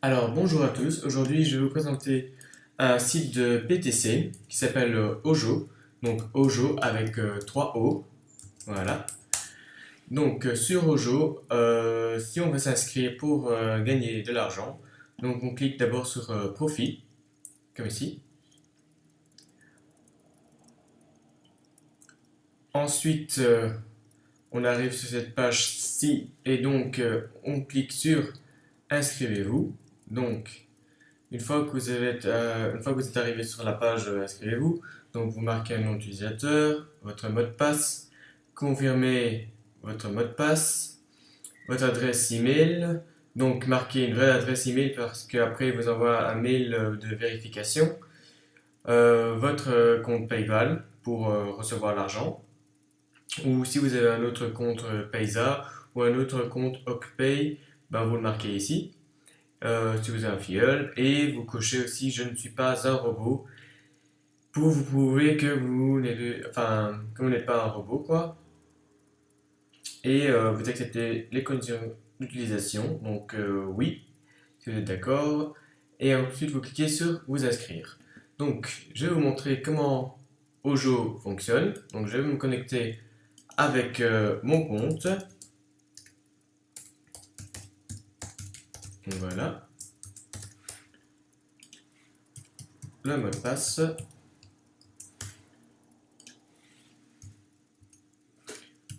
Alors bonjour à tous, aujourd'hui je vais vous présenter un site de PTC qui s'appelle Ojo, donc Ojo avec 3 O, voilà. Donc sur Ojo, si on veut s'inscrire pour gagner de l'argent, donc on clique d'abord sur Profit, comme ici. Ensuite on arrive sur cette page-ci et donc on clique sur Inscrivez-vous. Donc une fois que vous êtes arrivé sur la page inscrivez-vous, donc vous marquez un nom d'utilisateur, votre mot de passe, confirmez votre mot de passe, votre adresse email, donc marquez une vraie adresse email parce qu'après il vous envoie un mail de vérification, votre compte PayPal pour recevoir l'argent, ou si vous avez un autre compte Paysa ou un autre compte OkPay, ben vous le marquez ici si vous avez un filleul, et vous cochez aussi je ne suis pas un robot pour vous prouver que vous n'êtes pas un robot quoi, et vous acceptez les conditions d'utilisation, donc oui, si vous êtes d'accord, et ensuite vous cliquez sur vous inscrire. Donc je vais vous montrer comment Ojo fonctionne, donc je vais me connecter avec mon compte, donc voilà, le mot de passe.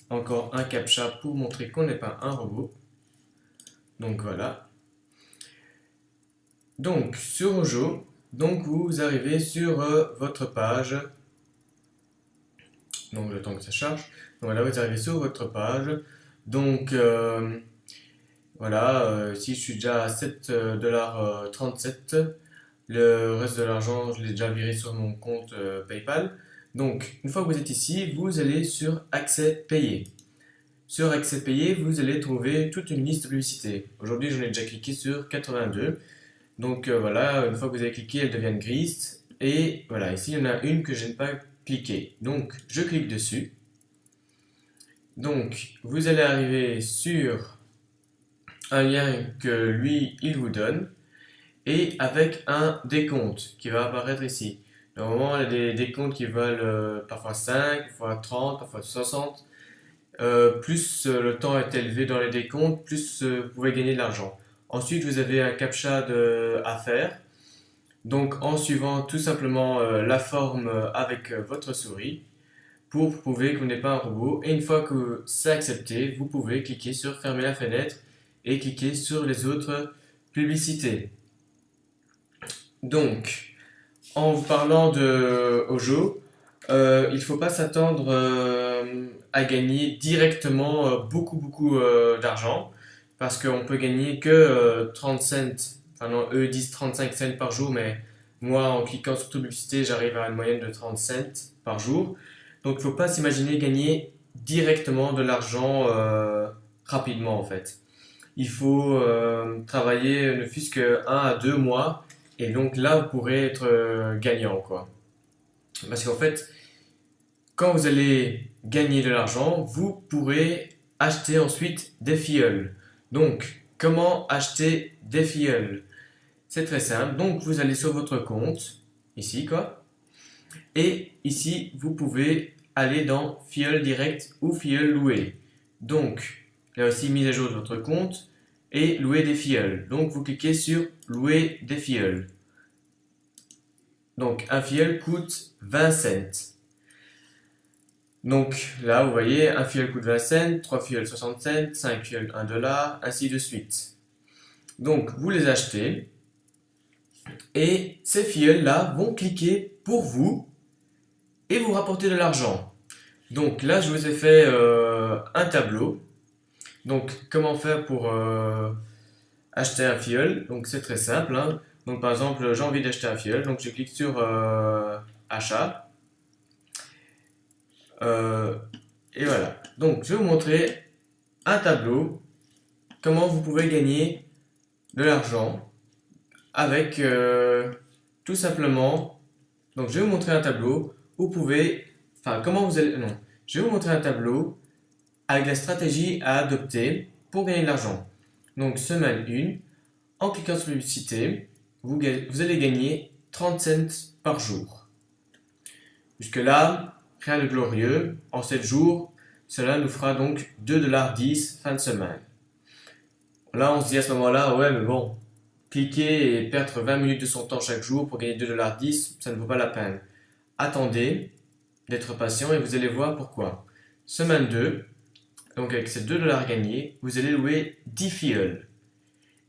Encore un captcha pour montrer qu'on n'est pas un robot. Donc voilà. Donc sur Ojo, donc vous arrivez sur votre page. Donc le temps que ça charge. Donc voilà, vous arrivez sur votre page. Donc voilà, si je suis déjà à 7,37 $, le reste de l'argent, je l'ai déjà viré sur mon compte PayPal. Donc une fois que vous êtes ici, vous allez sur Accès payé. Sur Accès payé, vous allez trouver toute une liste de publicités. Aujourd'hui, j'en ai déjà cliqué sur 82. Donc voilà, une fois que vous avez cliqué, elles deviennent grises. Et voilà, ici, il y en a une que je n'ai pas cliqué. Donc, je clique dessus. Donc, vous allez arriver sur un lien que lui, il vous donne. Et avec un décompte qui va apparaître ici. Normalement, il y a des décomptes qui valent parfois 5, parfois 30, parfois 60. Plus le temps est élevé dans les décomptes, plus vous pouvez gagner de l'argent. Ensuite, vous avez un captcha à faire. Donc, en suivant tout simplement la forme avec votre souris, pour prouver que vous n'êtes pas un robot. Et une fois que c'est accepté, vous pouvez cliquer sur fermer la fenêtre et cliquer sur les autres publicités. Donc, en vous parlant de Ojo, il ne faut pas s'attendre à gagner directement beaucoup d'argent parce qu'on peut gagner que 30 cents. Enfin non, eux disent 35 cents par jour, mais moi en cliquant sur toute publicité, j'arrive à une moyenne de 30 cents par jour. Donc il ne faut pas s'imaginer gagner directement de l'argent rapidement en fait. Il faut travailler ne fût-ce que 1 à 2 mois et donc là vous pourrez être gagnant quoi. Parce qu'en fait, quand vous allez gagner de l'argent, vous pourrez acheter ensuite des filleuls. Donc, comment acheter des filleuls? C'est très simple. Donc, vous allez sur votre compte, ici quoi, et ici, vous pouvez aller dans filleul direct ou filleul loué. Donc, là aussi, mise à jour de votre compte et louer des filleuls. Donc, vous cliquez sur louer des filleuls. Donc, un filleul coûte 20 cents. Donc là, vous voyez, un filleul coûte 20 cents, 3 filleuls 60 cents, 5 filleuls 1 $, ainsi de suite. Donc vous les achetez et ces filleuls-là vont cliquer pour vous et vous rapporter de l'argent. Donc là, je vous ai fait un tableau. Donc comment faire pour acheter un filleul? Donc c'est très simple, hein. Donc par exemple, j'ai envie d'acheter un filleul, donc je clique sur achat. Euh, et voilà. Donc, je vais vous montrer un tableau, comment vous pouvez gagner de l'argent avec tout simplement. Donc, je vais vous montrer un tableau où vous pouvez. Enfin, comment vous allez. Non. Je vais vous montrer un tableau avec la stratégie à adopter pour gagner de l'argent. Donc, semaine 1. En cliquant sur publicité, vous allez gagner 30 cents par jour. Jusque-là, rien de glorieux. En 7 jours, cela nous fera donc 2,10 $ fin de semaine. Là, on se dit à ce moment-là, ouais, mais bon, cliquer et perdre 20 minutes de son temps chaque jour pour gagner 2,10 $, ça ne vaut pas la peine. Attendez d'être patient et vous allez voir pourquoi. Semaine 2, donc avec ces 2 $ gagnés, vous allez louer 10 filleuls.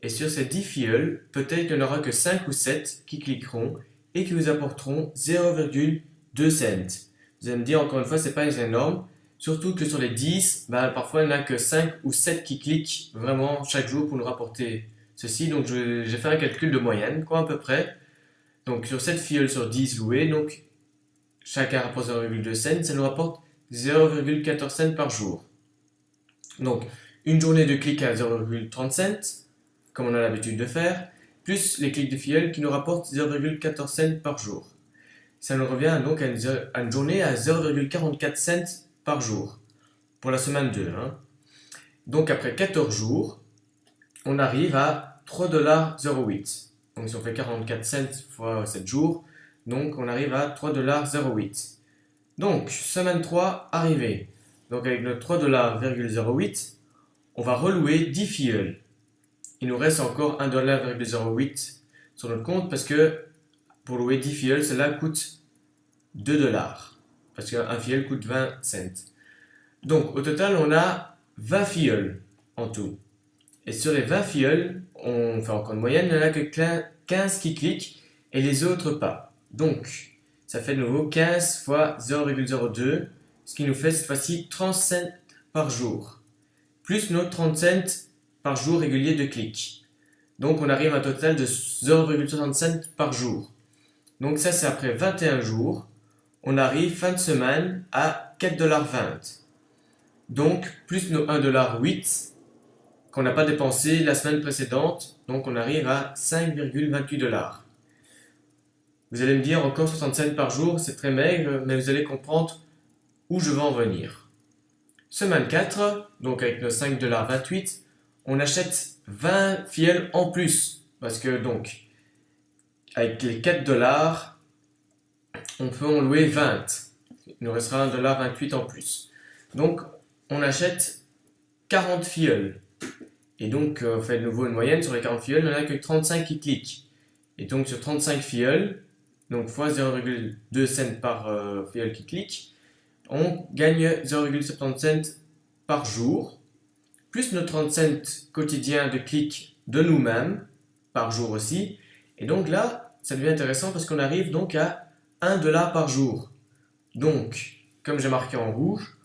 Et sur ces 10 filleuls, peut-être qu'il n'y en aura que 5 ou 7 qui cliqueront et qui vous apporteront 0,2 cents. Vous allez me dire, encore une fois, c'est pas énorme. Surtout que sur les 10, parfois il n'y en a que 5 ou 7 qui cliquent vraiment chaque jour pour nous rapporter ceci. Donc j'ai fait un calcul de moyenne, quoi, à peu près. Donc sur 7 filleuls sur 10 loués, donc chacun rapporte 0,2 cents, ça nous rapporte 0,14 cents par jour. Donc une journée de clic à 0,30 cents, comme on a l'habitude de faire, plus les clics de filleul qui nous rapportent 0,14 cents par jour. Ça nous revient donc à une journée à 0,44 cents par jour, pour la semaine 2. Donc après 14 jours, on arrive à 3,08 $. Donc si on fait 44 cents fois 7 jours, donc on arrive à 3,08 $. Donc semaine 3 arrivée. Donc avec notre 3,08 $, on va relouer 10 filleuls. Il nous reste encore 1,08 $ sur notre compte parce que pour louer 10 filleuls, cela coûte 2 $. Parce qu'un filleul coûte 20 cents. Donc au total, on a 20 filleuls en tout. Et sur les 20 filleuls, on fait encore une moyenne, il n'y en a que 15 qui cliquent et les autres pas. Donc ça fait de nouveau 15 fois 0,02, ce qui nous fait cette fois-ci 30 cents par jour. Plus nos 30 cents par jour régulier de clics. Donc on arrive à un total de 0,60 cents par jour. Donc ça c'est après 21 jours. On arrive fin de semaine à 4,20 $. Donc plus nos 1,08 $ qu'on n'a pas dépensé la semaine précédente. Donc on arrive à 5,28 $. Vous allez me dire encore 60 cents par jour, c'est très maigre, mais vous allez comprendre où je veux en venir. Semaine 4, donc avec nos 5,28 $, on achète 20 filleuls en plus. Parce que donc, avec les 4 $, on peut en louer 20. Il nous restera 1,28 $ en plus. Donc, on achète 40 filleuls. Et donc, on fait de nouveau une moyenne. Sur les 40 filleuls, il n'y en a que 35 qui cliquent. Et donc, sur 35 filleuls, donc fois 0,2 cents par filleul qui clique, on gagne 0,70 cents par jour, plus nos 30 cents quotidiens de clics de nous-mêmes, par jour aussi. Et donc là, ça devient intéressant parce qu'on arrive donc à 1 $ par jour. Donc, comme j'ai marqué en rouge,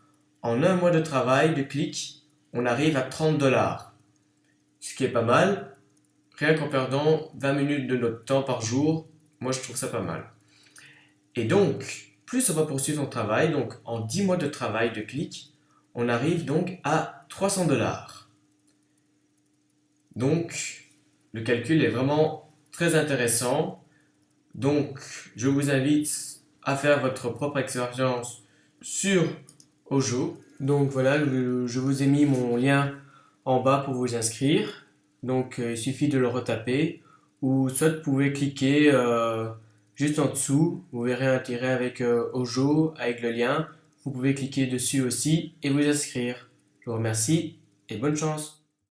en un mois de travail, de clics, on arrive à 30 $. Ce qui est pas mal, rien qu'en perdant 20 minutes de notre temps par jour, moi je trouve ça pas mal. Et donc, plus on va poursuivre son travail, donc en 10 mois de travail de clics, on arrive donc à 300 $. Donc, le calcul est vraiment très intéressant. Donc, je vous invite à faire votre propre expérience sur Ojo. Donc voilà, je vous ai mis mon lien en bas pour vous inscrire. Donc, il suffit de le retaper ou soit vous pouvez cliquer juste en dessous. Vous verrez un tiret avec Ojo, avec le lien. Vous pouvez cliquer dessus aussi et vous inscrire. Je vous remercie et bonne chance.